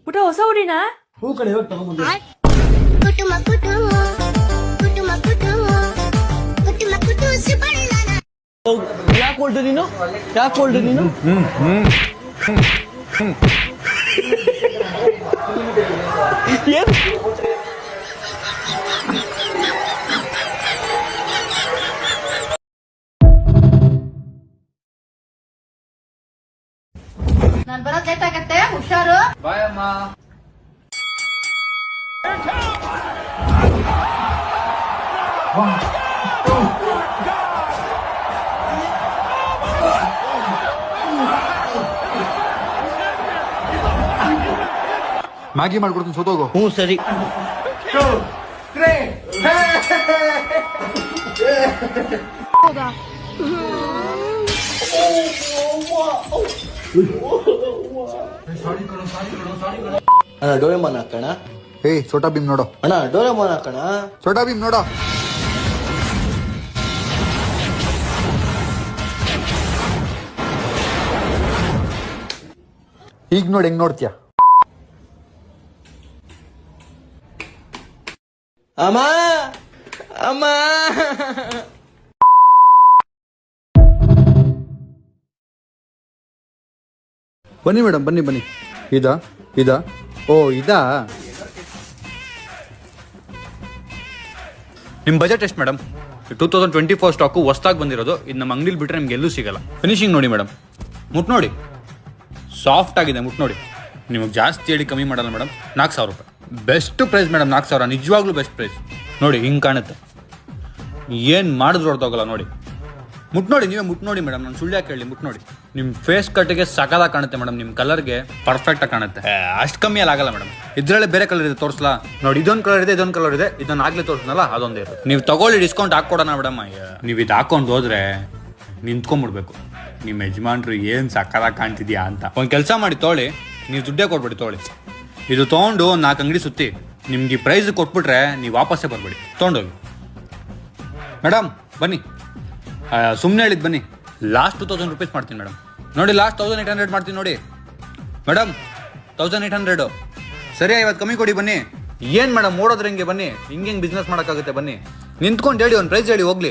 ಪುಟ ಹೊಸ ಹುಡಿನ ಹೂ ಕಡೆ ಹೋಗಿ ತಗೊಂಡ್ಬಂದು ಯಾಕೆ ಹೊಲ್ಟೆ ನೀನು ಏನ್ ನಾನ್ ಬರೋದ್ ಲೇಟ್ ಆಗತ್ತೆ, ಹುಷಾರು. ಬಾಯ್ ಅಮ್ಮ. ಮ್ಯಾಗಿ ಮಾಡ್ಕೊಡ್ತೀನಿ, ಸೋತೋಗು. ಹ್ಞೂ ಸರಿ. ಅಣ್ಣ ಡೋರೆಮಾನ್ ಹಾಕಣ. ಏಯ್ ಛೋಟಾ ಭೀಮ್ ನೋಡೋ. ಅಣ್ಣ ಡೋರೆಮಾನ್ ಹಾಕಣ. ಛೋಟಾ ಭೀಮ್ ನೋಡೋ. ಈಗ ನೋಡಿ ಹೆಂಗ್ ನೋಡ್ತೀಯ. ಅಮ್ಮ ಅಮ್ಮ ಬನ್ನಿ ಮೇಡಮ್, ಬನ್ನಿ. ಇದಾ ಓ ಇದಾ. ನಿಮ್ಮ ಬಜೆಟ್ ಎಷ್ಟು ಮೇಡಮ್? 2024 ಸ್ಟಾಕು ಹೊಸ್ದಾಗಿ ಬಂದಿರೋದು. ಇದು ನಮ್ಮ ಅಂಗಡಿಲಿ ಬಿಟ್ಟರೆ ನಿಮ್ಗೆ ಎಲ್ಲೂ ಸಿಗಲ್ಲ. ಫಿನಿಶಿಂಗ್ ನೋಡಿ ಮೇಡಮ್, ಮುಟ್ ನೋಡಿ, ಸಾಫ್ಟ್ ಆಗಿದೆ. ಮುಟ್ ನೋಡಿ, ನಿಮಗೆ ಜಾಸ್ತಿ ಹೇಳಿ ಕಮ್ಮಿ ಮಾಡಲ್ಲ ಮೇಡಮ್. 4000 ರೂಪಾಯಿ ಬೆಸ್ಟ್ ಪ್ರೈಸ್ ಮೇಡಮ್. 4000 ನಿಜವಾಗ್ಲೂ ಬೆಸ್ಟ್ ಪ್ರೈಸ್. ನೋಡಿ ಹಿಂಗೆ ಕಾಣುತ್ತೆ, ಏನು ಮಾಡಿದ್ರು ಹೊರತೋಗಲ್ಲ. ನೋಡಿ ಮುಟ್ ನೋಡಿ, ನೀವೇ ಮುಟ್ ನೋಡಿ ಮೇಡಮ್. ನಾನು ಸುಳ್ಳು ಯಾಕೆ ಹೇಳಿ, ಮುಟ್ ನೋಡಿ. ನಿಮ್ಮ ಫೇಸ್ ಕಟ್ಗೆ ಸಕಲಾಗಿ ಕಾಣುತ್ತೆ ಮೇಡಮ್. ನಿಮ್ಮ ಕಲರ್ಗೆ ಪರ್ಫೆಕ್ಟಾಗಿ ಕಾಣುತ್ತೆ. ಅಷ್ಟು ಕಮ್ಮಿಯಲ್ಲಿ ಆಗಲ್ಲ ಮೇಡಮ್. ಇದರಲ್ಲೇ ಬೇರೆ ಕಲರ್ ಇದೆ, ತೋರಿಸ್ಲಾ ನೋಡಿ. ಇದೊಂದು ಕಲರ್ ಇದೆ, ಇದೊಂದು ಕಲರ್ ಇದೆ. ಇದನ್ನು ಆಗಲೇ ತೋರಿಸ್ನಲ್ಲ, ಅದೊಂದೇ ಇರುತ್ತೆ. ನೀವು ತಗೊಳ್ಳಿ, ಡಿಸ್ಕೌಂಟ್ ಹಾಕ್ಕೊಡೋಣ ಮೇಡಮ್. ನೀವು ಇದು ಹಾಕೊಂಡು ಹೋದ್ರೆ ನಿಂತ್ಕೊಂಡ್ಬಿಡ್ಬೇಕು. ನಿಮ್ಮ ಯಜಮಾನ್ರು ಏನು ಸಕಲಾಗಿ ಕಾಣ್ತಿದ್ಯಾ ಅಂತ. ಒಂದು ಕೆಲಸ ಮಾಡಿ, ತೊಗೊಳ್ಳಿ. ನೀವು ದುಡ್ಡೇ ಕೊಟ್ಬಿಡಿ, ತೊಗೊಳ್ಳಿ. ಇದು ತೊಗೊಂಡು ಒಂದು 4 ಅಂಗಡಿ ಸುತ್ತಿ ನಿಮ್ಗೆ ಈ ಪ್ರೈಸ್ ಕೊಟ್ಬಿಟ್ರೆ ನೀವು ವಾಪಸ್ಸೇ ಬರಬೇಡಿ, ತೊಗೊಂಡೋಗಿ. ಮೇಡಮ್ ಬನ್ನಿ, ಸುಮ್ಮನೆ ಹೇಳಿದ್ದು ಬನ್ನಿ. ಲಾಸ್ಟ್ 2000 ರೂಪೀಸ್ ಮಾಡ್ತೀನಿ ಮೇಡಮ್. ನೋಡಿ, ಲಾಸ್ಟ್ 1800 ಮಾಡ್ತೀನಿ ನೋಡಿ ಮೇಡಮ್. 1800 ಸರಿ. ಇವತ್ತು ಕಮ್ಮಿ ಕೊಡಿ ಬನ್ನಿ. ಏನು ಮೇಡಮ್ ಓಡೋದ್ರೆ ಹಿಂಗೆ ಬನ್ನಿ. ಹಿಂಗೆ ಬಿಸ್ನೆಸ್ ಮಾಡೋಕ್ಕಾಗುತ್ತೆ ಬನ್ನಿ. ನಿಂತ್ಕೊಂಡು ಹೇಳಿ, ಒಂದು ಪ್ರೈಸ್ ಹೇಳಿ ಹೋಗ್ಲಿ.